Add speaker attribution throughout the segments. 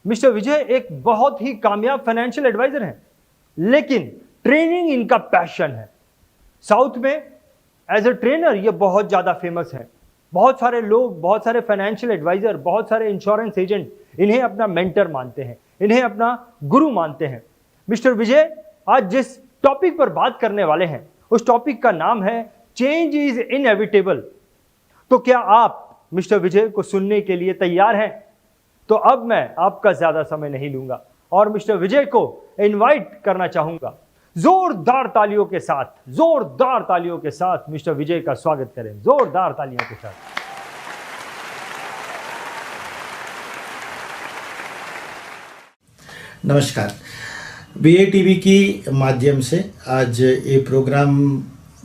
Speaker 1: Mister विजय एक बहुत ही कामयाब फाइनेंशियल एडवाइजर हैं, लेकिन ट्रेनिंग इनका पैशन है। साउथ में एज अ ट्रेनर ये बहुत ज़्यादा फेमस है। बहुत सारे लोग, बहुत सारे फाइनेंशियल एडवाइजर, बहुत सारे इंश्योरेंस एजेंट इन्हें अपना मेंटर मानते हैं, इन्हें अपना गुरु मानते हैं। मिस्टर विजय आज जिस टॉपिक पर बात करने वाले हैं उस टॉपिक का नाम है चेंज इज इनएविटेबल। तो क्या आप मिस्टर विजय को सुनने के लिए तैयार हैं? तो अब मैं आपका ज्यादा समय नहीं लूंगा और मिस्टर विजय को इनवाइट करना चाहूंगा। जोरदार तालियों के साथ, जोरदार तालियों के साथ मिस्टर विजय का स्वागत करें, जोरदार तालियों के साथ।
Speaker 2: नमस्कार। बीए टीवी की माध्यम से आज ये प्रोग्राम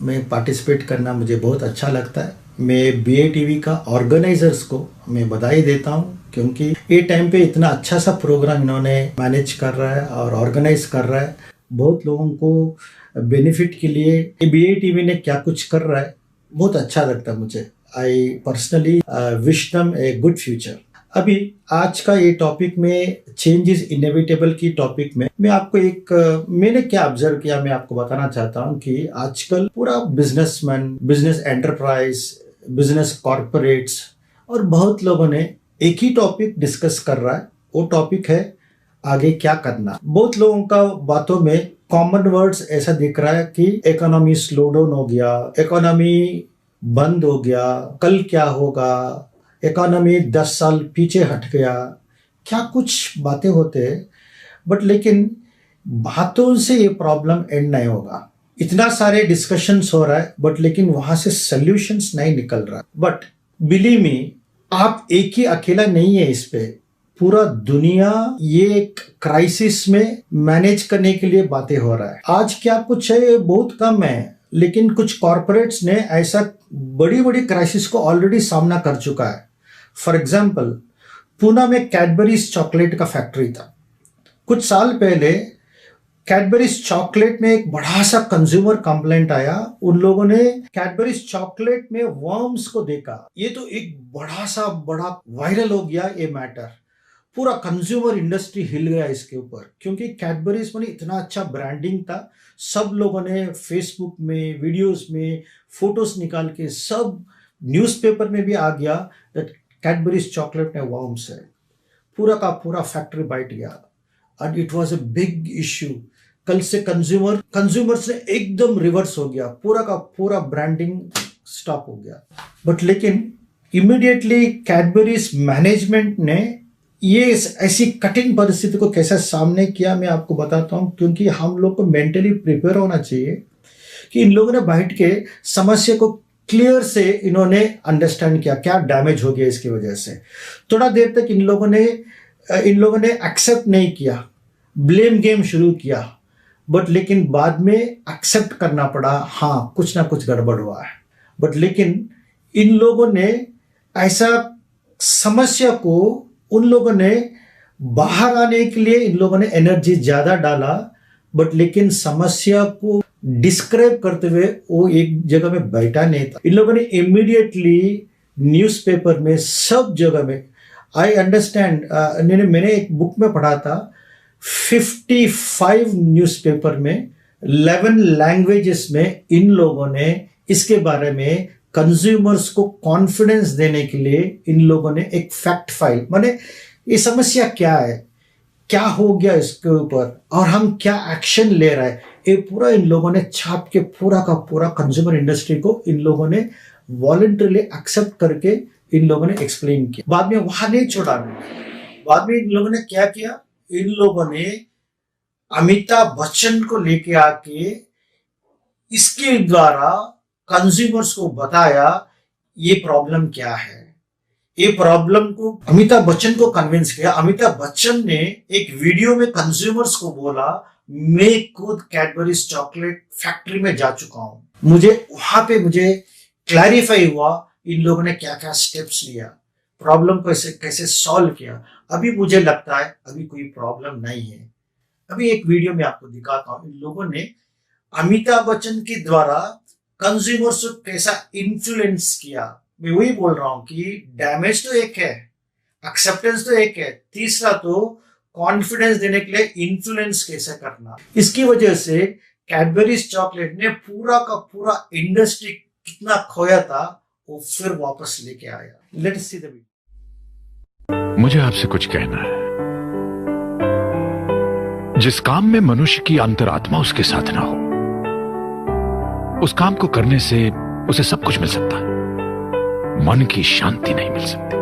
Speaker 2: में पार्टिसिपेट करना मुझे बहुत अच्छा लगता है। मैं बीए टीवी का ऑर्गेनाइजर्स को मैं बधाई देता हूं, क्योंकि ये टाइम पे इतना अच्छा सा प्रोग्राम इन्होंने मैनेज कर रहा है और ऑर्गेनाइज कर रहा है। बहुत लोगों को बेनिफिट के लिए ये बीए टीवी ने क्या कुछ कर रहा है, बहुत अच्छा लगता है मुझे। I personally wish them a good future. अभी आज का ये टॉपिक में चेंज इज इनएविटेबल की टॉपिक में मैं आपको मैंने क्या ऑब्जर्व किया मैं आपको बताना चाहता हूँ कि आजकल पूरा businessman, business enterprise, business corporates और बहुत लोगों ने एक ही टॉपिक डिस्कस कर रहा है। वो टॉपिक है आगे क्या करना। बहुत लोगों का बातों में कॉमन वर्ड्स ऐसा दिख रहा है कि इकोनॉमी स्लो डाउन हो गया, इकोनॉमी बंद हो गया, कल क्या होगा, इकोनॉमी 10 साल पीछे हट गया, क्या कुछ बातें होते हैं। बट लेकिन बातों से ये प्रॉब्लम एंड नहीं होगा। इतना सारे डिस्कशंस हो रहा है बट लेकिन वहां से सॉल्यूशंस नहीं निकल रहा। बट बिलीव मी, आप एक ही अकेला नहीं है इस पे। पूरा दुनिया ये क्राइसिस में मैनेज करने के लिए बातें हो रहा है। आज क्या कुछ है बहुत कम है, लेकिन कुछ कॉर्पोरेट्स ने ऐसा बड़ी बड़ी क्राइसिस को ऑलरेडी सामना कर चुका है। फॉर एग्जाम्पल, पूना में कैडबरीज चॉकलेट का फैक्ट्री था। कुछ साल पहले कैडबरीज चॉकलेट में एक बड़ा सा कंज्यूमर कंप्लेंट आया। उन लोगों ने कैडबरीज चॉकलेट में वर्म्स को देखा। ये तो एक बड़ा वायरल हो गया ये मैटर। पूरा कंज्यूमर इंडस्ट्री हिल गया इसके ऊपर, क्योंकि कैडबरीज में इतना अच्छा ब्रांडिंग था। सब लोगों ने फेसबुक में, वीडियोस में फोटोज निकाल के, सब न्यूज़पेपर में भी आ गया दैट कैडबरीज चॉकलेट में वर्म्स है। पूरा का पूरा फैक्ट्री बैठ गया and it was a big issue. कल से कंज्यूमर्स ने एकदम रिवर्स हो गया, पूरा का पूरा ब्रांडिंग स्टॉप हो गया। बट लेकिन इमीडिएटली कैडबरीज मैनेजमेंट ने ये ऐसी कठिन परिस्थिति को कैसे सामने किया मैं आपको बताता हूं, क्योंकि हम लोग को मेंटली प्रिपेयर होना चाहिए कि इन लोगों ने बैठ के समस्या को क्लियर से इन्होंने अंडरस्टैंड किया क्या डैमेज हो गया इसकी वजह से। थोड़ा देर तक इन लोगों ने एक्सेप्ट नहीं किया, ब्लेम गेम शुरू किया, बट लेकिन बाद में एक्सेप्ट करना पड़ा, हाँ कुछ ना कुछ गड़बड़ हुआ है। बट लेकिन इन लोगों ने ऐसा समस्या को, उन लोगों ने बाहर आने के लिए इन लोगों ने एनर्जी ज्यादा डाला, बट लेकिन समस्या को डिस्क्राइब करते हुए वो एक जगह में बैठा नहीं था। इन लोगों ने इमीडिएटली न्यूज़पेपर में, सब जगह में, आई अंडरस्टैंड, मैंने एक बुक में पढ़ा था 55 न्यूज़पेपर में 11 लैंग्वेजेस में इन लोगों ने इसके बारे में कंज्यूमर्स को कॉन्फिडेंस देने के लिए इन लोगों ने एक फैक्ट फाइल, माने ये समस्या क्या है, क्या हो गया इसके ऊपर और हम क्या एक्शन ले रहे हैं, ये पूरा इन लोगों ने छाप के पूरा का पूरा कंज्यूमर इंडस्ट्री को इन लोगों ने वॉलंटरली एक्सेप्ट करके इन लोगों ने एक्सप्लेन किया। बाद में वहां नहीं छोड़ा, बाद में इन लोगों ने क्या किया, इन लोगों ने अमिताभ बच्चन को लेके आके इसके द्वारा कंज्यूमर्स को बताया ये प्रॉब्लम क्या है। ये प्रॉब्लम को अमिताभ बच्चन को कन्विंस किया। अमिताभ बच्चन ने एक वीडियो में कंज्यूमर्स को बोला मैं खुद कैडबरीज चॉकलेट फैक्ट्री में जा चुका हूं। वहां पे मुझे क्लैरिफाई हुआ इन लोगों ने क्या क्या स्टेप्स लिया, प्रॉब्लम को कैसे सॉल्व किया। अभी मुझे लगता है अभी कोई प्रॉब्लम नहीं है। अभी एक वीडियो में आपको दिखाता हूं, इन लोगों ने अमिताभ बच्चन के द्वारा कंज्यूमर्स को कैसा इन्फ्लुएंस किया। मैं वही बोल रहा हूं कि डैमेज तो एक है, एक्सेप्टेंस तो एक है, तीसरा तो कॉन्फिडेंस देने के लिए इन्फ्लुएंस कैसे करना। इसकी वजह से कैडबरीज चॉकलेट ने पूरा का पूरा इंडस्ट्री कितना खोया था वो फिर वापस लेके आया। Let's see the video.
Speaker 3: मुझे आपसे कुछ कहना है। जिस काम में मनुष्य की अंतरात्मा उसके साथ ना हो, उस काम को करने से उसे सब कुछ मिल सकता है, मन की शांति नहीं मिल सकती।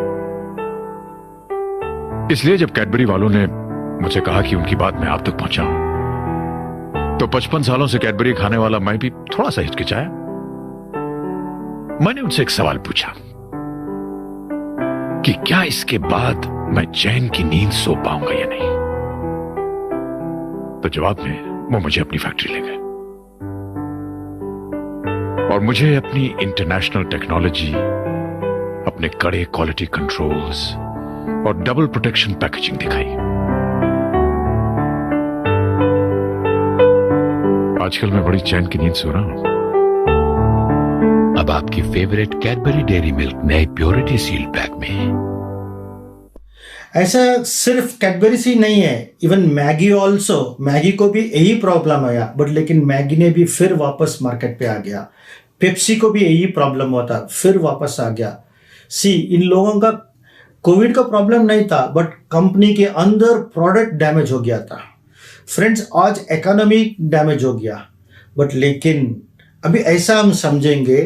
Speaker 3: इसलिए जब कैडबरी वालों ने मुझे कहा कि उनकी बात मैं आप तक पहुंचाऊं, तो 55 सालों से कैडबरी खाने वाला मैं भी थोड़ा सा हिचकिचाया। मैंने उनसे एक सवाल पूछा कि क्या इसके बाद मैं चैन की नींद सो पाऊंगा या नहीं। तो जवाब में वो मुझे अपनी फैक्ट्री ले गए और मुझे अपनी इंटरनेशनल टेक्नोलॉजी, अपने कड़े क्वालिटी कंट्रोल्स और डबल प्रोटेक्शन पैकेजिंग दिखाई। आजकल मैं बड़ी चैन की नींद सो रहा हूं।
Speaker 4: अब आपकी फेवरेट कैडबरी डेयरी मिल्क नए प्योरिटी सील्ड पैक में।
Speaker 2: ऐसा सिर्फ कैडबरी ही नहीं है, इवन मैगी ऑल्सो। मैगी को भी यही प्रॉब्लम आया, बट लेकिन मैगी ने भी फिर वापस मार्केट पे आ गया। पेप्सी को भी यही प्रॉब्लम हुआ था, फिर वापस आ गया। इन लोगों का कोविड का प्रॉब्लम नहीं था, बट कंपनी के अंदर प्रोडक्ट डैमेज हो गया था। फ्रेंड्स, आज इकोनॉमी डैमेज हो गया, बट लेकिन अभी ऐसा हम समझेंगे,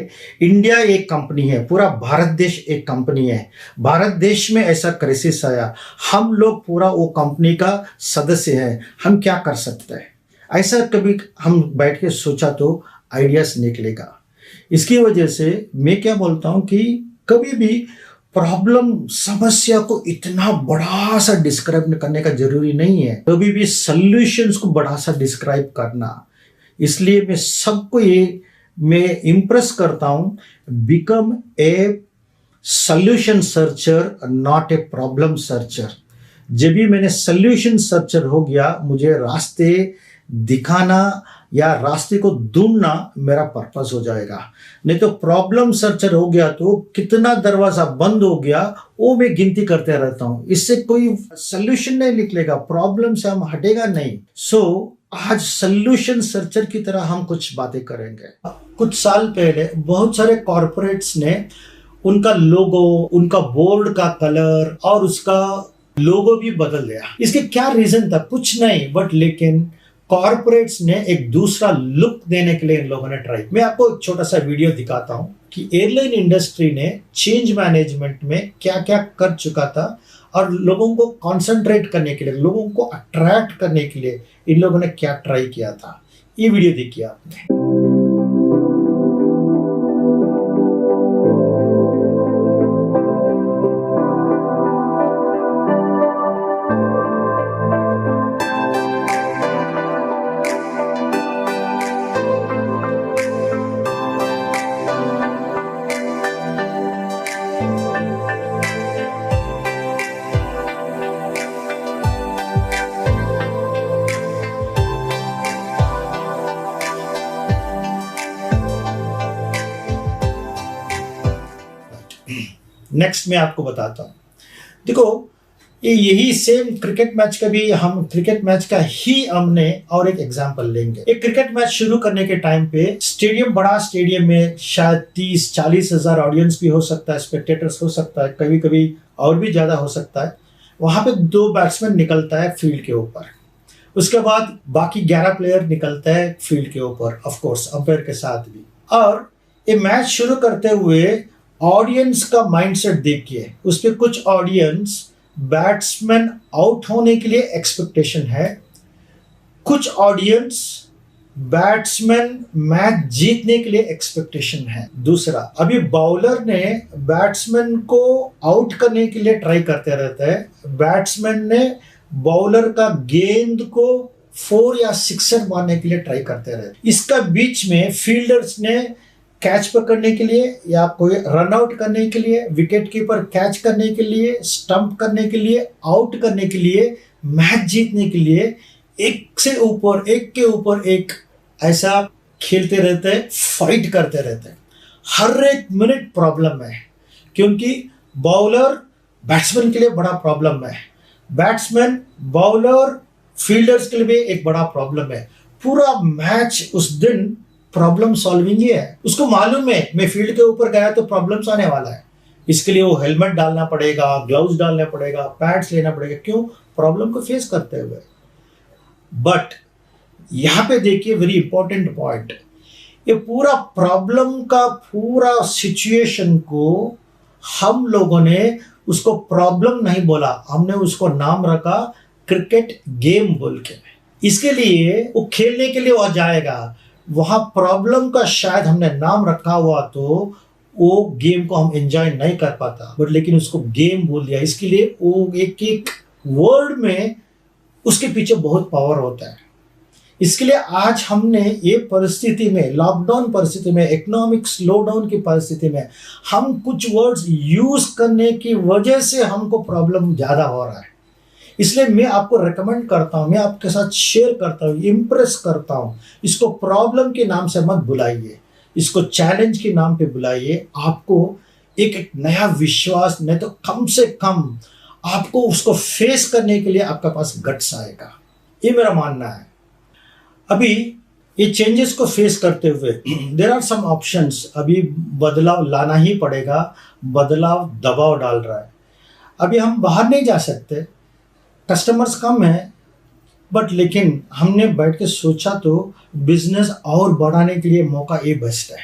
Speaker 2: इंडिया एक कंपनी है, पूरा भारत देश एक कंपनी है। भारत देश में ऐसा क्राइसिस आया, हम लोग पूरा वो कंपनी का सदस्य हैं, हम क्या कर सकते हैं। ऐसा कभी हम बैठ के सोचा तो आइडियाज निकलेगा। इसकी वजह से मैं क्या बोलता हूं कि कभी भी प्रॉब्लम, समस्या को इतना बड़ा सा डिस्क्राइब करने का जरूरी नहीं है, कभी भी सॉल्यूशंस को बड़ा सा डिस्क्राइब करना। इसलिए मैं सबको ये मैं इम्प्रेस करता हूं, become a solution searcher, not a problem searcher. जब भी मैंने सॉल्यूशन सर्चर हो गया, मुझे रास्ते दिखाना या रास्ते को ढूंढना मेरा पर्पस हो जाएगा। नहीं तो प्रॉब्लम सर्चर हो गया तो कितना दरवाजा बंद हो गया वो मैं गिनती करते रहता हूं, इससे कोई सॉल्यूशन नहीं निकलेगा, प्रॉब्लम से हम हटेगा नहीं। आज सॉल्यूशन सर्चर की तरह हम कुछ बातें करेंगे। कुछ साल पहले बहुत सारे कॉर्पोरेट्स ने उनका लोगो, उनका बोर्ड का कलर और उसका लोगो भी बदल दिया। इसके क्या रीजन था? कुछ नहीं, बट लेकिन कॉर्पोरेट्स ने एक दूसरा लुक देने के लिए इन लोगों ने ट्राई। मैं आपको एक छोटा सा वीडियो दिखाता हूं कि एयरलाइन इंडस्ट्री ने चेंज मैनेजमेंट में क्या क्या कर चुका था और लोगों को कंसंट्रेट करने के लिए, लोगों को अट्रैक्ट करने के लिए इन लोगों ने क्या ट्राई किया था। ये वीडियो देखिए आपने। नेक्स्ट मैं आपको बताता हूं। देखो, यही सेम क्रिकेट मैच का भी हम क्रिकेट मैच का ही हमने और एक एग्जांपल लेंगे। एक क्रिकेट मैच शुरू करने के टाइम पे स्टेडियम, बड़ा स्टेडियम में शायद 30-40 हजार ऑडियंस भी हो सकता है, स्पेक्टेटर्स हो सकता है, कभी कभी और भी ज्यादा हो सकता है। वहां पे 2 बैट्समैन निकलता है फील्ड के ऊपर, उसके बाद बाकी 11 प्लेयर निकलता है फील्ड के ऊपर, ऑफ कोर्स अंपायर के साथ भी। और ये मैच शुरू करते हुए ऑडियंस का माइंडसेट देखिए, उस पे कुछ ऑडियंस बैट्समैन आउट होने के लिए एक्सपेक्टेशन है, कुछ ऑडियंस बैट्समैन मैच जीतने के लिए एक्सपेक्टेशन है। दूसरा, अभी बॉलर ने बैट्समैन को आउट करने के लिए ट्राई करते रहता है, बैट्समैन ने बॉलर का गेंद को 4 या 6 मारने के लिए ट्राई करते रहते। इसका बीच में फील्डर्स ने कैच पकड़ने के लिए या कोई रन आउट करने के लिए, विकेट कीपर कैच करने के लिए, स्टंप करने के लिए, आउट करने के लिए, मैच जीतने के लिए एक के ऊपर एक ऐसा खेलते रहते हैं, फाइट करते रहते हैं। हर एक मिनट प्रॉब्लम है, क्योंकि बॉलर बैट्समैन के लिए बड़ा प्रॉब्लम है। बैट्समैन, बॉलर, फील्डर्स के लिए भी एक बड़ा प्रॉब्लम है। पूरा मैच उस दिन प्रॉब्लम सॉल्विंग ही है। उसको मालूम है मैं फील्ड के ऊपर गया तो प्रॉब्लम्स आने वाला है, इसके लिए वो हेलमेट डालना पड़ेगा, ग्लव्स डालना पड़ेगा, पैड्स लेना पड़ेगा, क्यों? प्रॉब्लम को फेस करते हुए। बट यहाँ पे देखिए वेरी इंपॉर्टेंट पॉइंट, ये पूरा प्रॉब्लम का पूरा सिचुएशन को हम लोगों ने उसको प्रॉब्लम नहीं बोला, हमने उसको नाम रखा क्रिकेट गेम बोल के। इसके लिए वो खेलने के लिए वह जाएगा, वहां प्रॉब्लम का शायद हमने नाम रखा हुआ तो वो गेम को हम एंजॉय नहीं कर पाता, बट लेकिन उसको गेम बोल दिया। इसके लिए वो एक एक वर्ड में उसके पीछे बहुत पावर होता है। इसके लिए आज हमने ये परिस्थिति में, लॉकडाउन परिस्थिति में, इकोनॉमिक स्लोडाउन की परिस्थिति में हम कुछ वर्ड्स यूज करने की वजह से हमको प्रॉब्लम ज्यादा हो रहा है। इसलिए मैं आपको रेकमेंड करता हूं, मैं आपके साथ शेयर करता हूं, इम्प्रेस करता हूं, इसको प्रॉब्लम के नाम से मत बुलाइए, इसको चैलेंज के नाम पे बुलाइए। आपको एक नया विश्वास, नहीं तो कम से कम आपको उसको फेस करने के लिए आपके पास गट्स आएगा, ये मेरा मानना है। अभी ये चेंजेस को फेस करते हुए देयर आर सम ऑप्शंस, अभी बदलाव लाना ही पड़ेगा, बदलाव दबाव डाल रहा है। अभी हम बाहर नहीं जा सकते, कस्टमर्स कम है, बट लेकिन हमने बैठ के सोचा तो बिजनेस और बढ़ाने के लिए मौका ये बेस्ट है,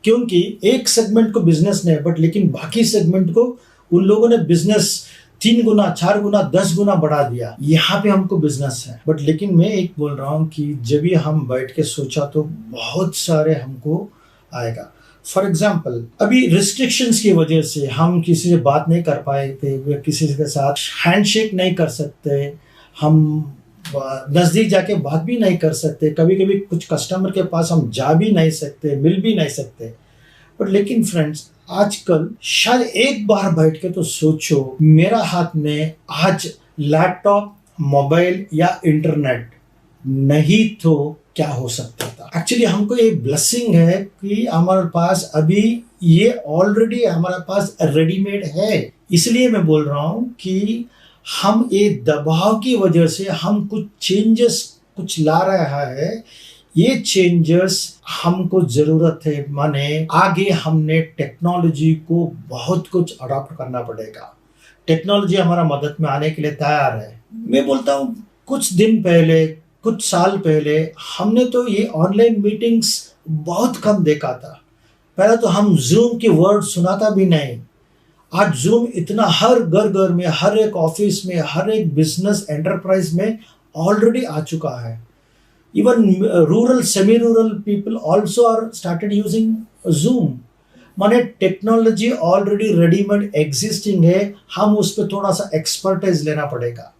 Speaker 2: क्योंकि एक सेगमेंट को बिजनेस नहीं है, बट लेकिन बाकी सेगमेंट को उन लोगों ने बिजनेस 3 गुना, 4 गुना, 10 गुना बढ़ा दिया। यहाँ पे हमको बिजनेस है, बट लेकिन मैं एक बोल रहा हूँ कि जब भी हम बैठ के सोचा तो बहुत सारे हमको आएगा। फॉर एग्जाम्पल अभी रिस्ट्रिक्शंस की वजह से हम किसी से बात नहीं कर पाए थे, किसी के साथ हैंडशेक नहीं कर सकते, हम नज़दीक जाके बात भी नहीं कर सकते, कभी कभी कुछ कस्टमर के पास हम जा भी नहीं सकते, मिल भी नहीं सकते। बट लेकिन फ्रेंड्स आजकल शायद एक बार बैठ के तो सोचो, मेरा हाथ में आज लैपटॉप, मोबाइल या इंटरनेट नहीं तो क्या हो सकता था। एक्चुअली हमको ये ब्लेसिंग है कि हमारे पास अभी ये ऑलरेडी हमारे पास रेडीमेड है। इसलिए मैं बोल रहा हूँ कि हम ये दबाव की वजह से हम कुछ चेंजेस कुछ ला रहा है, ये चेंजेस हमको जरूरत है। माने आगे हमने टेक्नोलॉजी को बहुत कुछ अडॉप्ट करना पड़ेगा। टेक्नोलॉजी हमारा मदद में आने के लिए तैयार है। मैं बोलता हूँ कुछ दिन पहले, कुछ साल पहले हमने तो ये ऑनलाइन मीटिंग्स बहुत कम देखा था। पहले तो हम जूम के वर्ड सुनाता भी नहीं, आज जूम इतना हर घर घर में, हर एक ऑफिस में, हर एक बिजनेस एंटरप्राइज में ऑलरेडी आ चुका है। Even rural, semi rural people also are started using Zoom. माने टेक्नोलॉजी ऑलरेडी रेडीमेड एग्जिस्टिंग है, हम उस पर थोड़ा सा एक्सपर्टाइज लेना पड़ेगा।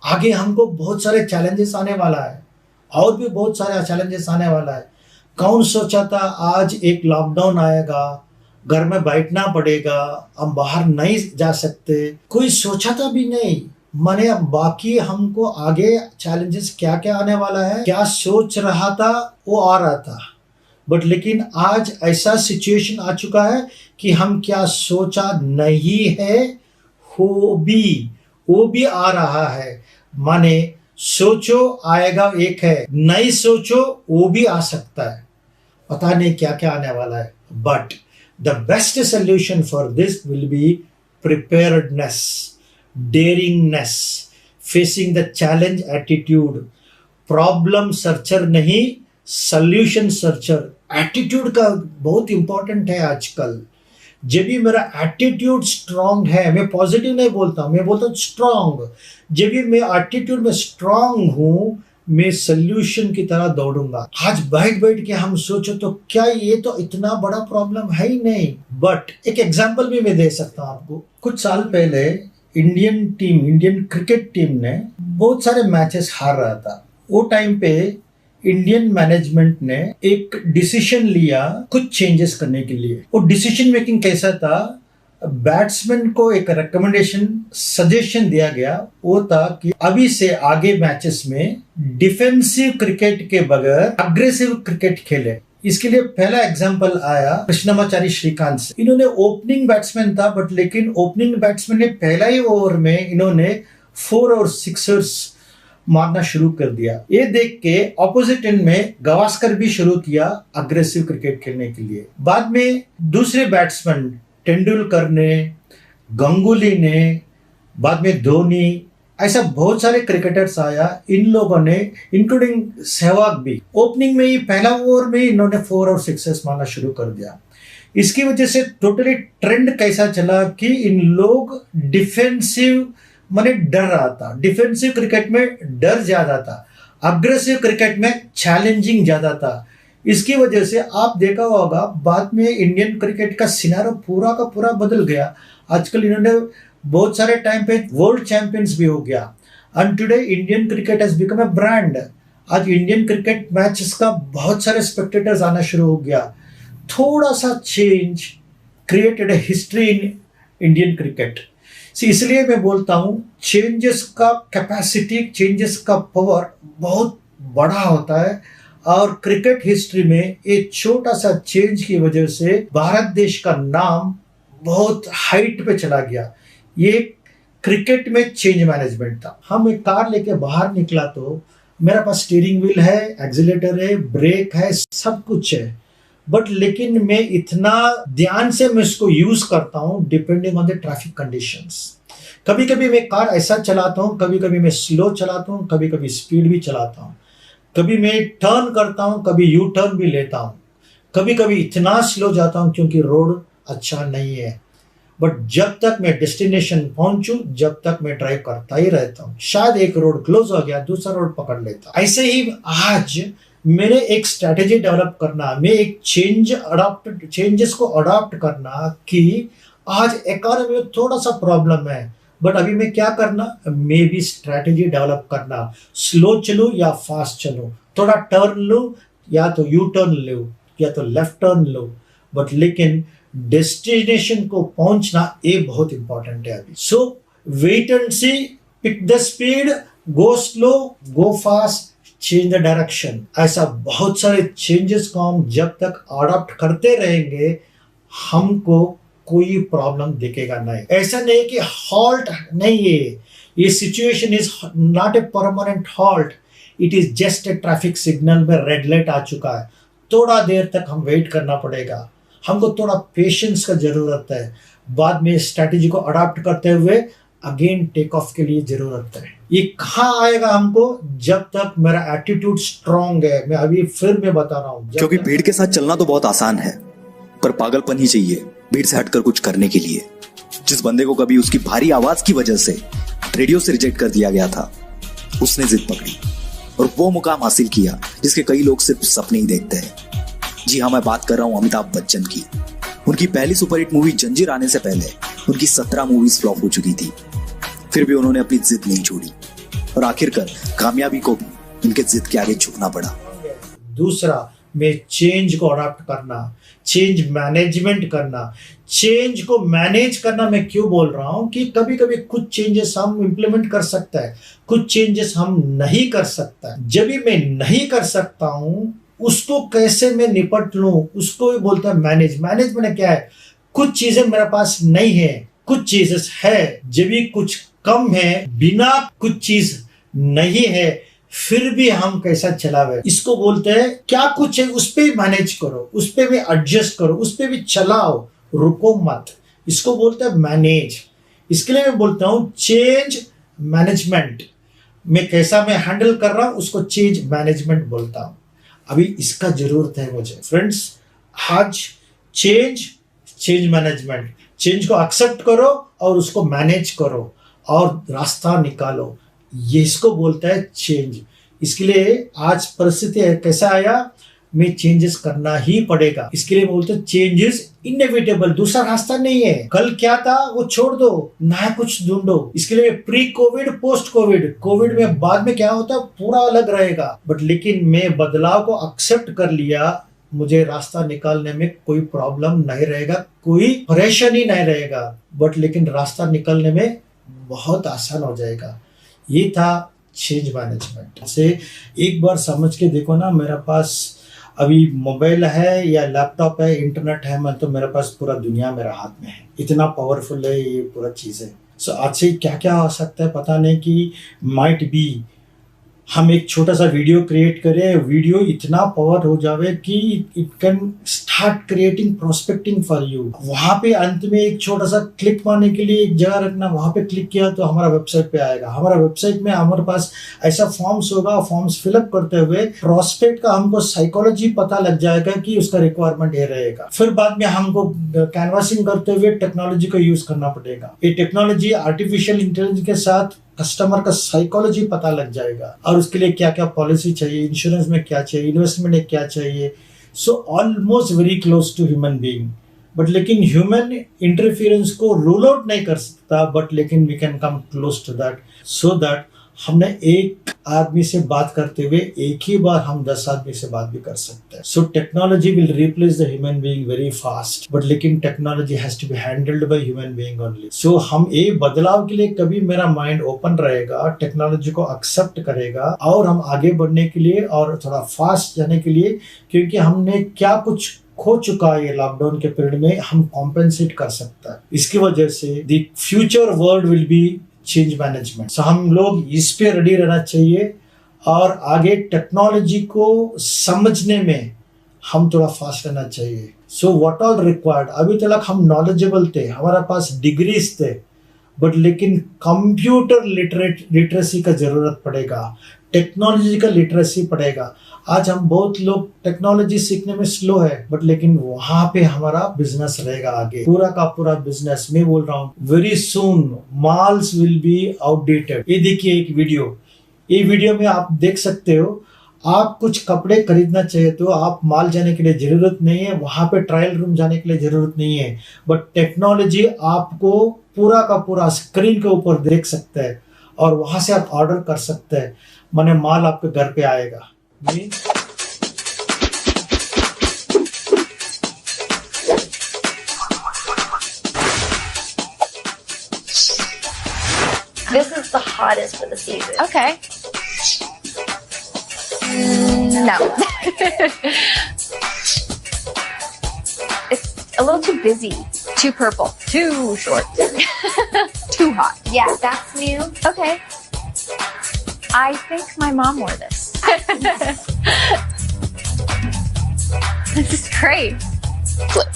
Speaker 2: आगे हमको बहुत सारे चैलेंजेस आने वाला है, और भी बहुत सारे चैलेंजेस आने वाला है। कौन सोचा था आज एक लॉकडाउन आएगा, घर में बैठना पड़ेगा, हम बाहर नहीं जा सकते, कोई सोचा था भी नहीं। माने अब बाकी हमको आगे चैलेंजेस क्या क्या आने वाला है, क्या सोच रहा था वो आ रहा था, बट लेकिन आज ऐसा सिचुएशन आ चुका है कि हम क्या सोचा नहीं है वो भी आ रहा है। माने सोचो आएगा एक है, नहीं सोचो वो भी आ सकता है, पता नहीं क्या क्या आने वाला है। But the best solution for this will be preparedness, daringness, facing the challenge attitude. Problem searcher नहीं, सॉल्यूशन सर्चर। एटीट्यूड का बहुत इंपॉर्टेंट है आजकल। जब भी मेरा एटीट्यूड स्ट्रांग है, मैं पॉजिटिव नहीं बोलता, मैं बोलता हूँ स्ट्रांग। जब भी मैं एटीट्यूड में स्ट्रांग हूँ, मैं सॉल्यूशन की तरह दौड़ूंगा। आज बैठ बैठ के हम सोचो तो क्या ये तो इतना बड़ा प्रॉब्लम है ही नहीं। बट एक एग्जांपल भी मैं दे सकता हूँ आपको। कुछ साल पहले इंडियन क्रिकेट टीम ने बहुत सारे मैचेस हार रहा था। वो टाइम पे इंडियन मैनेजमेंट ने एक डिसीजन लिया कुछ चेंजेस करने के लिए। वो डिसीजन मेकिंग कैसा था, बैट्समैन को एक रिकमेंडेशन, सजेशन दिया गया, वो था कि अभी से आगे मैचेस में डिफेंसिव क्रिकेट के बगैर अग्रेसिव क्रिकेट खेले। इसके लिए पहला एग्जांपल आया कृष्णमाचारी श्रीकांत से। इन्होंने ओपनिंग बैट्समैन था, बट लेकिन ओपनिंग बैट्समैन ने पहला ही ओवर में इन्होंने 4 और 6 मारना शुरू कर दिया। ये देख के ऑपोजिट एंड में गावस्कर भी शुरू किया अग्रेसिव क्रिकेट खेलने के लिए। बाद में दूसरे बैट्समैन तेंदुलकर ने, गंगुली ने, बाद में धोनी, ऐसा बहुत सारे क्रिकेटर्स आया। इन लोगों ने इंक्लूडिंग सहवाग भी ओपनिंग में ही पहला ओवर में इन्होंने 4 और 6 मारना शुरू कर दिया। इसकी वजह से टोटली ट्रेंड कैसा चला कि इन लोग डिफेंसिव माने डर रहा था, डिफेंसिव क्रिकेट में डर ज्यादा था, अग्रेसिव क्रिकेट में चैलेंजिंग ज्यादा था। इसकी वजह से आप देखा होगा बाद में इंडियन क्रिकेट का सिनारो पूरा का पूरा बदल गया। आजकल इन्होंने बहुत सारे टाइम पे वर्ल्ड चैंपियंस भी हो गया and today Indian cricket has become a brand. आज इंडियन क्रिकेट मैचेस का बहुत सारे स्पेक्टेटर्स आना शुरू हो गया। थोड़ा सा change created a history in Indian cricket. इसलिए मैं बोलता हूं चेंजेस का कैपेसिटी, चेंजेस का पावर बहुत बड़ा होता है और क्रिकेट हिस्ट्री में एक छोटा सा चेंज की वजह से भारत देश का नाम बहुत हाइट पे चला गया। ये क्रिकेट में चेंज मैनेजमेंट था। हम एक कार लेके बाहर निकला तो मेरा पास स्टीयरिंग व्हील है, एक्सीलरेटर है, ब्रेक है, सब कुछ है, बट लेकिन मैं इतना ध्यान से मैं इसको यूज करता हूँ depending on the traffic conditions. कभी कभी मैं कार ऐसा चलाता हूँ, कभी कभी मैं स्लो चलाता हूँ, कभी कभी स्पीड भी चलाता हूँ, कभी मैं टर्न करता हूँ, कभी यू टर्न भी लेता हूँ, कभी कभी इतना स्लो जाता हूँ क्योंकि रोड अच्छा नहीं है। बट जब तक मैं डेस्टिनेशन पहुंचूं, जब तक मैं ड्राइव करता ही रहता हूँ। शायद एक रोड क्लोज हो गया, दूसरा रोड पकड़ लेता। ऐसे ही आज मैंने एक स्ट्रैटेजी डेवलप करना, मैं एक चेंजेस को अडॉप्ट करना कि आज इकोनॉमी में थोड़ा सा प्रॉब्लम है, बट अभी मैं क्या करना, मैं भी स्ट्रैटेजी डेवलप करना। स्लो चलूं या फास्ट चलूं, थोड़ा टर्न लूं या तो यू टर्न लूं या तो लेफ्ट टर्न लूं, बट लेकिन डेस्टिनेशन को पहुंचना ये बहुत इंपॉर्टेंट है अभी। So wait and see, pick the speed, go slow, go fast, change the direction. ऐसा बहुत सारे चेंजेस को हम जब तक अडॉप्ट करते रहेंगे हमको कोई प्रॉब्लम दिखेगा नहीं। ऐसा नहीं कि हॉल्ट नहीं है, ये situation is not a permanent halt, it is just a traffic signal में रेड लाइट आ चुका है, थोड़ा देर तक हम वेट करना पड़ेगा। हमको थोड़ा पेशेंस का जरूरत है, बाद में स्ट्रैटेजी को अडॉप्ट करते हुए अगेन टेक ऑफ के लिए जरूरत है। ये कहाँ आएगा हमको, जब तक मेरा एटीट्यूड स्ट्रांग है। मैं अभी फिर मैं बता रहा हूँ,
Speaker 5: क्योंकि भीड़ के साथ चलना तो बहुत आसान है, पर पागलपन ही चाहिए भीड़ से हटकर कुछ करने के लिए। जिस बंदे को कभी उसकी भारी आवाज की वजह से रेडियो से रिजेक्ट कर दिया गया था, उसने जिद पकड़ी और वो मुकाम हासिल किया जिसके कई लोग सिर्फ सपने ही देखते हैं। जी हाँ, मैं बात कर रहा हूँ अमिताभ बच्चन की। उनकी पहली सुपरहिट मूवी जंजीर आने से पहले उनकी 17 मूवीज फ्लॉप हो चुकी थी, फिर भी उन्होंने अपनी जिद नहीं छोड़ी और आखिरकार कामयाबी को भी उनके जिद के आगे झुकना पड़ा।
Speaker 2: दूसरा, मैं चेंज को अडॉप्ट करना, चेंज मैनेजमेंट करना। चेंज को मैनेज करना मैं क्यों बोल रहा हूं कि कभी कभी कुछ चेंजेस हम इंप्लीमेंट कर सकता है, कुछ चेंजेस हम नहीं कर सकता। जब भी मैं नहीं कर सकता हूं उसको कैसे मैं निपट लूं, उसको भी बोलता है मैनेज। मैनेज मैंने क्या है, कुछ चीजें मेरे पास नहीं है, कुछ चीजें है, जब भी कुछ कम है, बिना कुछ चीज नहीं है, फिर भी हम कैसा चलावे, इसको बोलते हैं क्या कुछ है उस पे मैनेज करो, उस पे भी एडजस्ट करो, उस पे भी चलाओ, रुको मत, इसको बोलते हैं मैनेज। इसके लिए मैं बोलता हूं चेंज मैनेजमेंट। मैं कैसा मैं हैंडल कर रहा हूं उसको चेंज मैनेजमेंट बोलता हूं। अभी इसका जरूरत है मुझे फ्रेंड्स। आज चेंज मैनेजमेंट, चेंज को एक्सेप्ट करो और उसको मैनेज करो और रास्ता निकालो, ये इसको बोलता है चेंज। इसके लिए आज परिस्थिति कैसा आया, में चेंजेस करना ही पड़ेगा। इसके लिए बोलते हैं चेंज इज इनएविटेबल, दूसरा रास्ता नहीं है। कल क्या था वो छोड़ दो, नया कुछ ढूंढो। इसके लिए pre Covid, post Covid, Covid में बाद में क्या होता है पूरा अलग रहेगा, बट लेकिन मैं बदलाव को एक्सेप्ट कर लिया, मुझे रास्ता निकालने में कोई प्रॉब्लम नहीं रहेगा, कोई परेशानी नहीं रहेगा, बट लेकिन रास्ता निकलने में बहुत आसान हो जाएगा। ये था चेंज मैनेजमेंट। से एक बार समझ के देखो ना, मेरे पास अभी मोबाइल है या लैपटॉप है, इंटरनेट है, मैं तो मेरे पास पूरा दुनिया मेरे हाथ में है, इतना पावरफुल है ये पूरा चीज़ है। सो आज से क्या क्या हो सकता है पता नहीं, कि माइट बी हम एक छोटा सा वीडियो क्रिएट करें, वीडियो इतना पावर हो जावे कि it can start creating prospecting for you. वहां पे अंत में एक छोटा सा क्लिक मारने के लिए एक जगह रखना, वहां पे क्लिक किया तो हमारा वेबसाइट पे आएगा। हमारा वेबसाइट में हमारे पास ऐसा फॉर्म्स होगा, फॉर्म्स फिलअप करते हुए प्रोस्पेक्ट का हमको साइकोलॉजी पता लग जाएगा कि उसका रिक्वायरमेंट ये रहेगा। फिर बाद में हमको कैनवासिंग करते हुए टेक्नोलॉजी का यूज करना पड़ेगा। ये टेक्नोलॉजी आर्टिफिशियल इंटेलिजेंस के साथ कस्टमर का साइकोलॉजी पता लग जाएगा और उसके लिए क्या क्या पॉलिसी चाहिए, इंश्योरेंस में क्या चाहिए, इन्वेस्टमेंट में क्या चाहिए। So almost very close to human being, but लेकिन ह्यूमन इंटरफियरेंस को रूल आउट नहीं कर सकता, बट लेकिन we can come close to that, so that हमने एक आदमी से बात करते हुए एक ही बार हम 10 आदमी से बात भी कर सकते हैं। So technology will replace the human being very fast, but लेकिन technology has to be handled by human being only. सो हम ये बदलाव के लिए कभी मेरा माइंड ओपन रहेगा, टेक्नोलॉजी को एक्सेप्ट करेगा और हम आगे बढ़ने के लिए और थोड़ा फास्ट जाने के लिए, क्योंकि हमने क्या कुछ खो चुका है ये लॉकडाउन के पीरियड में, हम कॉम्पेंसेट कर सकता है। इसकी वजह से the future world will be change management. So हम लोग इस पे रेडी रहना चाहिए और आगे टेक्नोलॉजी को समझने में हम थोड़ा फास्ट रहना चाहिए। सो व्हाट ऑल रिक्वायर्ड, अभी तक हम नॉलेजेबल थे, हमारे पास डिग्रीज थे, बट लेकिन कंप्यूटर लिटरेसी का जरूरत पड़ेगा, टेक्नोलॉजी का लिटरेसी पड़ेगा। आज हम बहुत लोग टेक्नोलॉजी सीखने में स्लो है, बट लेकिन वहां पे हमारा बिजनेस रहेगा आगे, पूरा का पूरा बिजनेस। मैं बोल रहा हूँ very soon malls will be outdated. ये देखिए एक वीडियो, ये वीडियो में आप देख सकते हो, आप कुछ कपड़े खरीदना चाहिए तो आप मॉल जाने के लिए जरूरत नहीं है, वहां पे ट्रायल रूम जाने के लिए जरूरत नहीं है, बट टेक्नोलॉजी आपको पूरा का पूरा स्क्रीन के ऊपर देख सकता है और वहां से आप ऑर्डर कर सकते हैं, माने माल आपके घर पे आएगा।
Speaker 6: This is the hottest for the season.
Speaker 7: Okay. No. It's a little too busy. Too purple. Too short. Too hot.
Speaker 6: Yeah, that's new.
Speaker 7: Okay. I think my mom wore this. This is great. Flip.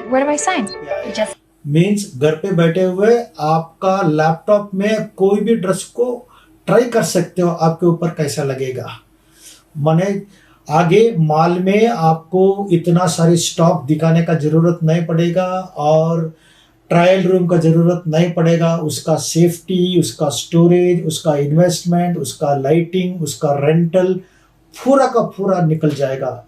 Speaker 7: Where do I sign?
Speaker 6: Just
Speaker 2: means घर पे बैठे हुए आपका laptop में कोई भी dress को try कर सकते हो, आपके ऊपर कैसा लगेगा। माने आगे मॉल में आपको इतना सारी स्टॉक दिखाने का जरूरत नहीं पड़ेगा और ट्रायल रूम का जरूरत नहीं पड़ेगा। उसका सेफ्टी, उसका स्टोरेज, उसका इन्वेस्टमेंट, उसका लाइटिंग, उसका रेंटल पूरा का पूरा निकल जाएगा।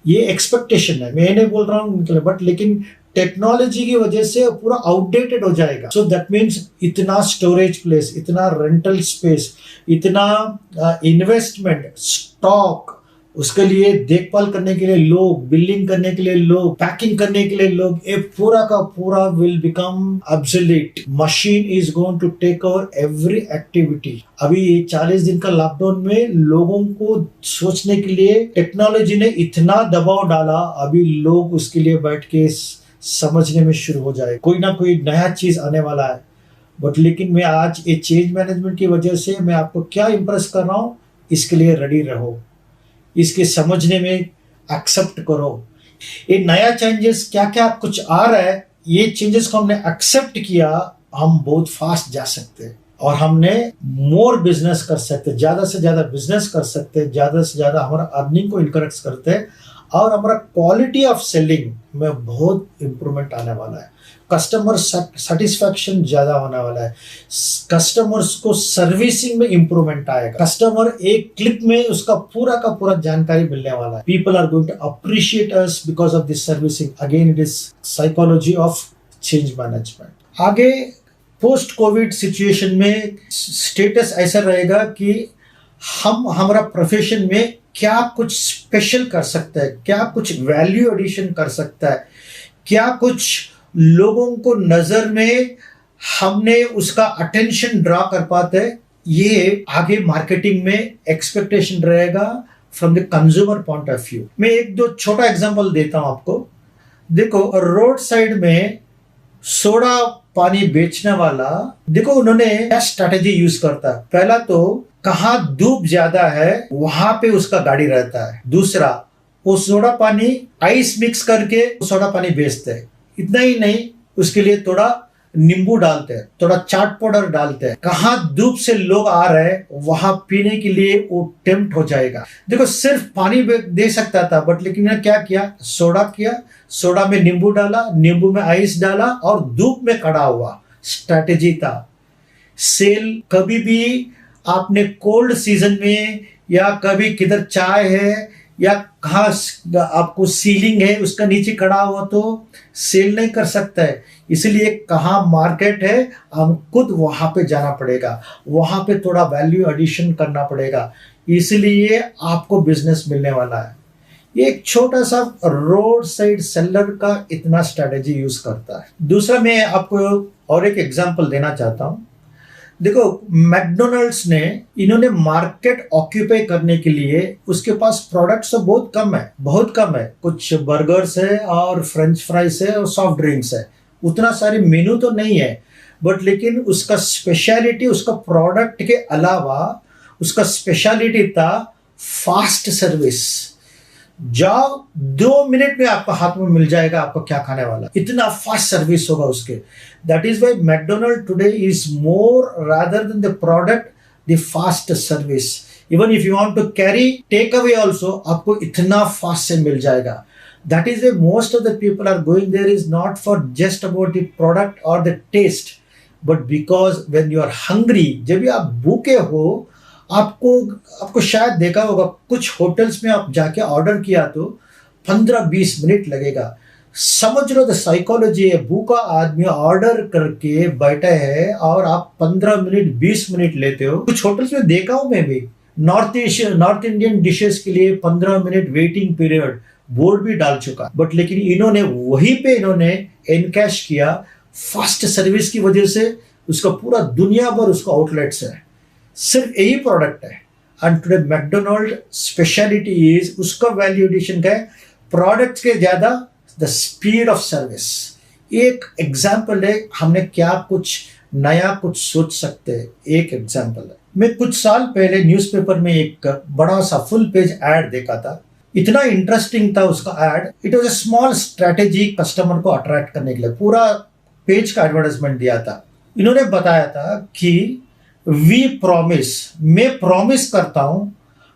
Speaker 2: ये एक्सपेक्टेशन है, मैं नहीं बोल रहा हूँ निकले, बट लेकिन टेक्नोलॉजी की वजह से पूरा आउटडेटेड हो जाएगा। सो दैट मीन्स इतना स्टोरेज प्लेस, इतना रेंटल स्पेस, इतना इन्वेस्टमेट, स्टॉक, उसके लिए देखभाल करने के लिए लोग, बिलिंग करने के लिए लोग, पैकिंग करने के लिए लोग, ये पूरा का पूरा will become obsolete. Machine is going to take over every activity. अभी ये 40 दिन का लॉकडाउन में लोगों को सोचने के लिए टेक्नोलॉजी ने इतना दबाव डाला, अभी लोग उसके लिए बैठ के समझने में शुरू हो जाए, कोई ना कोई नया चीज आने वाला है। बट लेकिन मैं आज ये चेंज मैनेजमेंट की वजह से मैं आपको क्या इंप्रेस कर रहा हूँ, इसके लिए रेडी रहो, इसके समझने में एक्सेप्ट करो। ये नया चेंजेस क्या क्या कुछ आ रहा है, ये चेंजेस को हमने एक्सेप्ट किया, हम बहुत फास्ट जा सकते हैं और हमने मोर बिजनेस कर सकते हैं, ज्यादा से ज्यादा बिजनेस कर सकते हैं, ज्यादा से ज्यादा हमारा अर्निंग को इनकरेक्ट करते हैं और हमारा क्वालिटी ऑफ सेलिंग में बहुत इंप्रूवमेंट आने वाला है। कस्टमर सेटिस्फैक्शन ज्यादा होने वाला है, कस्टमर्स को सर्विसिंग में इंप्रूवमेंट आएगा, कस्टमर एक क्लिक में उसका पूरा का पूरा जानकारी मिलने वाला है। People are going to appreciate us because of this servicing. Again it is psychology of change management. आगे पोस्ट कोविड सिचुएशन में स्टेटस ऐसा रहेगा कि हम हमारा प्रोफेशन में क्या कुछ स्पेशल कर सकता है, क्या कुछ वैल्यू एडिशन कर सकता है, क्या कुछ लोगों को नजर में हमने उसका अटेंशन ड्रा कर पाते हैं। ये आगे मार्केटिंग में एक्सपेक्टेशन रहेगा from the consumer point of view. मैं एक दो छोटा एग्जांपल देता हूं आपको। देखो रोड साइड में सोडा पानी बेचने वाला, देखो उन्होंने क्या स्ट्रेटेजी यूज करता है। पहला तो कहाँ धूप ज्यादा है वहां पे उसका गाड़ी रहता है। दूसरा, वो सोडा पानी आइस मिक्स करके सोडा पानी बेचते हैं। इतना ही नहीं, उसके लिए थोड़ा नींबू डालते हैं, थोड़ा चाट पाउडर डालते हैं। कहाँ धूप से लोग आ रहे हैं वहां पीने के लिए वो टेम्प्ट हो जाएगा। देखो सिर्फ पानी दे सकता था, बट लेकिन क्या किया, सोडा किया, सोडा में नींबू डाला, नींबू में आइस डाला और धूप में खड़ा हुआ। स्ट्रैटेजी था। सेल कभी भी आपने कोल्ड सीजन में या कभी किधर चाय है या कहा आपको सीलिंग है उसका नीचे खड़ा हुआ तो सेल नहीं कर सकता है। इसलिए कहाँ मार्केट है हम खुद वहां पे जाना पड़ेगा, वहां पे थोड़ा वैल्यू एडिशन करना पड़ेगा, इसलिए आपको बिजनेस मिलने वाला है। ये एक छोटा सा रोड साइड सेलर का इतना स्ट्रेटेजी यूज करता है। दूसरा मैं आपको और एक एग्जांपल देना चाहता हूं। देखो मैकडोनल्ड्स ने, इन्होंने मार्केट ऑक्यूपाई करने के लिए उसके पास प्रोडक्ट्स तो बहुत कम है। कुछ बर्गर्स है और फ्रेंच फ्राइज है और सॉफ्ट ड्रिंक्स है, उतना सारी मेनू तो नहीं है। बट लेकिन उसका स्पेशलिटी, उसका प्रोडक्ट के अलावा उसका स्पेशलिटी था फास्ट सर्विस। जाओ 2 मिनट में आपका हाथ में मिल जाएगा आपको क्या खाने वाला, इतना फास्ट सर्विस होगा उसके। That is why McDonald today is more rather than the product, the fast service. Even if you want to carry take away also आपको इतना फास्ट से मिल जाएगा। That is why most of the people are going there is not for just about the product or the taste, but because when you are hungry, जब भी आप भूखे हो, आपको शायद देखा होगा कुछ होटल्स में आप जाके ऑर्डर किया तो 15-20 मिनट लगेगा। समझ लो द साइकोलॉजी है, भूखा आदमी ऑर्डर करके बैठा है और आप 15 मिनट 20 मिनट लेते हो। कुछ होटल्स में देखा हूं मैं भी, नॉर्थ इंडियन डिशेस के लिए 15 मिनट वेटिंग पीरियड बोर्ड भी डाल चुका। बट लेकिन इन्होंने वहीं पे एनकैश किया फास्ट सर्विस की वजह से। उसका पूरा दुनिया भर उसका आउटलेट्स है, सिर्फ यही प्रोडक्ट है। And today McDonald speciality is, उसका वैल्यू एडिशन का है प्रोडक्ट के ज्यादा द स्पीड ऑफ सर्विस। एक एग्जाम्पल है हमने क्या कुछ नया कुछ सोच सकते हैं, एक एग्जाम्पल है। मैं कुछ साल पहले न्यूज़पेपर में एक बड़ा सा फुल पेज एड देखा था, इतना इंटरेस्टिंग था उसका ad. It was a small strategy customer को अट्रैक्ट करने के लिए, पूरा पेज का एडवर्टाइजमेंट दिया था। इन्होंने बताया था कि वी प्रॉमिस, मैं प्रॉमिस करता हूं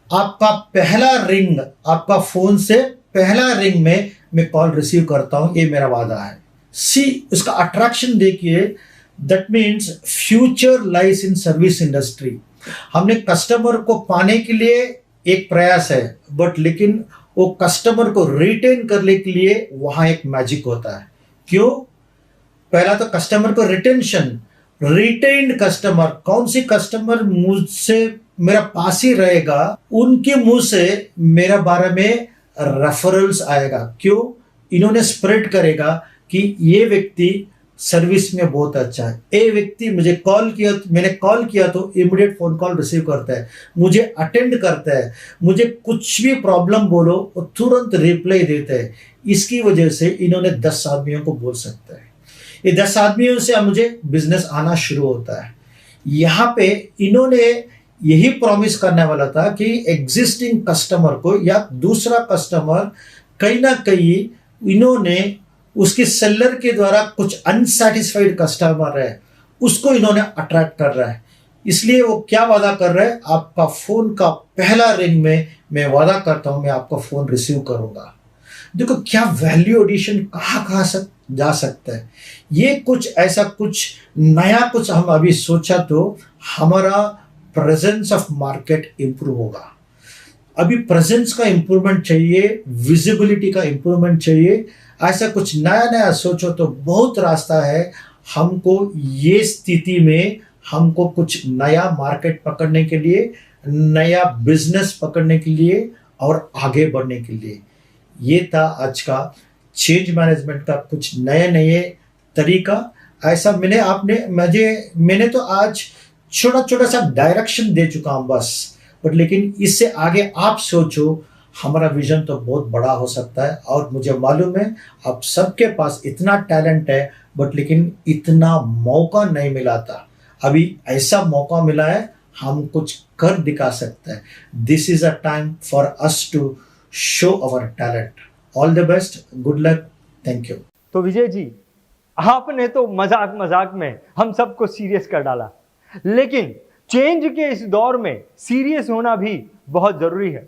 Speaker 2: आपका पहला रिंग, आपका फोन से पहला रिंग में मैं कॉल रिसीव करता हूं, ये मेरा वादा है। सी उसका अट्रैक्शन देखिए, that means future lies in service industry. हमने कस्टमर को पाने के लिए एक प्रयास है, बट लेकिन वो कस्टमर को रिटेन करने के लिए वहां एक मैजिक होता है। क्यों? पहला तो कस्टमर को रिटेंशन, रिटेन्ड कस्टमर, कौन सी कस्टमर मुझसे मेरा पास ही रहेगा, उनके मुंह से मेरा बारे में रेफरल्स आएगा। क्यों? इन्होंने स्प्रेड करेगा कि ये व्यक्ति सर्विस में बहुत अच्छा है, ये व्यक्ति मुझे कॉल किया, मैंने कॉल किया तो इमीडिएट फोन कॉल रिसीव करता है, मुझे अटेंड करता है, मुझे कुछ भी प्रॉब्लम बोलो वो तुरंत रिप्लाई देता है। इसकी वजह से इन्होंने 10 आदमियों को बोल सकता है, ये 10 आदमियों से मुझे बिजनेस आना शुरू होता है। यहाँ पे इन्होंने यही प्रॉमिस करने वाला था कि एग्जिस्टिंग कस्टमर को या दूसरा कस्टमर कहीं ना कहीं इन्होंने उसके सेलर के द्वारा कुछ अनसेटिस्फाइड कस्टमर है उसको इन्होंने अट्रैक्ट कर रहा है। इसलिए वो क्या वादा कर रहा है, आपका फोन का पहला रिंग में मैं वादा करता हूं मैं आपका फोन रिसीव करूंगा। देखो क्या वैल्यू एडिशन कहाँ जा सकता है। ये कुछ ऐसा कुछ नया कुछ हम अभी सोचा तो हमारा प्रेजेंस ऑफ मार्केट इंप्रूव होगा। अभी प्रेजेंस का इंप्रूवमेंट चाहिए, विजिबिलिटी का इंप्रूवमेंट चाहिए। ऐसा कुछ नया सोचो तो बहुत रास्ता है हमको ये स्थिति में, हमको कुछ नया मार्केट पकड़ने के लिए, नया बिजनेस पकड़ने के लिए और आगे बढ़ने के लिए। ये था आज का चेंज मैनेजमेंट का कुछ नए तरीका। ऐसा मैंने तो आज छोटा सा डायरेक्शन दे चुका हूं बस। बट लेकिन इससे आगे आप सोचो, हमारा विजन तो बहुत बड़ा हो सकता है। और मुझे मालूम है आप सबके पास इतना टैलेंट है, बट लेकिन इतना मौका नहीं मिला था। अभी ऐसा मौका मिला है, हम कुछ कर दिखा सकते हैं। This is a time for us to show our talent. All the best, good luck, thank you.
Speaker 1: तो विजय जी, आपने तो मजाक मजाक में हम सबको सीरियस कर डाला, लेकिन चेंज के इस दौर में सीरियस होना भी बहुत जरूरी है,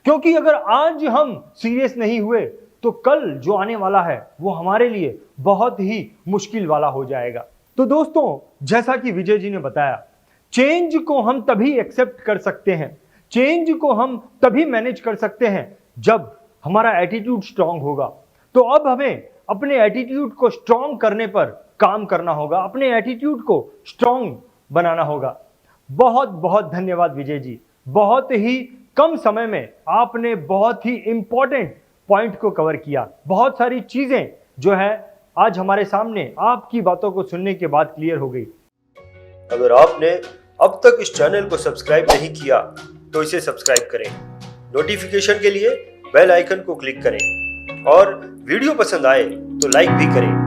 Speaker 1: क्योंकि अगर आज हम सीरियस नहीं हुए तो कल जो आने वाला है वो हमारे लिए बहुत ही मुश्किल वाला हो जाएगा। तो दोस्तों, जैसा कि विजय जी ने बताया, चेंज को हम तभी एक्सेप्ट कर सकते हैं, चेंज को हम तभी मैनेज कर सकते हैं जब हमारा एटीट्यूड स्ट्रांग होगा। तो अब हमें अपने एटीट्यूड को स्ट्रांग करने पर काम करना होगा, अपने एटीट्यूड को स्ट्रांग बनाना होगा। बहुत बहुत धन्यवाद विजय जी, बहुत ही कम समय में आपने बहुत ही इंपॉर्टेंट पॉइंट को कवर किया। बहुत सारी चीजें जो है आज हमारे सामने आपकी बातों को सुनने के बाद क्लियर हो गई।
Speaker 8: अगर आपने अब तक इस चैनल को सब्सक्राइब नहीं किया तो इसे सब्सक्राइब करें, नोटिफिकेशन के लिए बेल आइकन को क्लिक करें और वीडियो पसंद आए तो लाइक भी करें।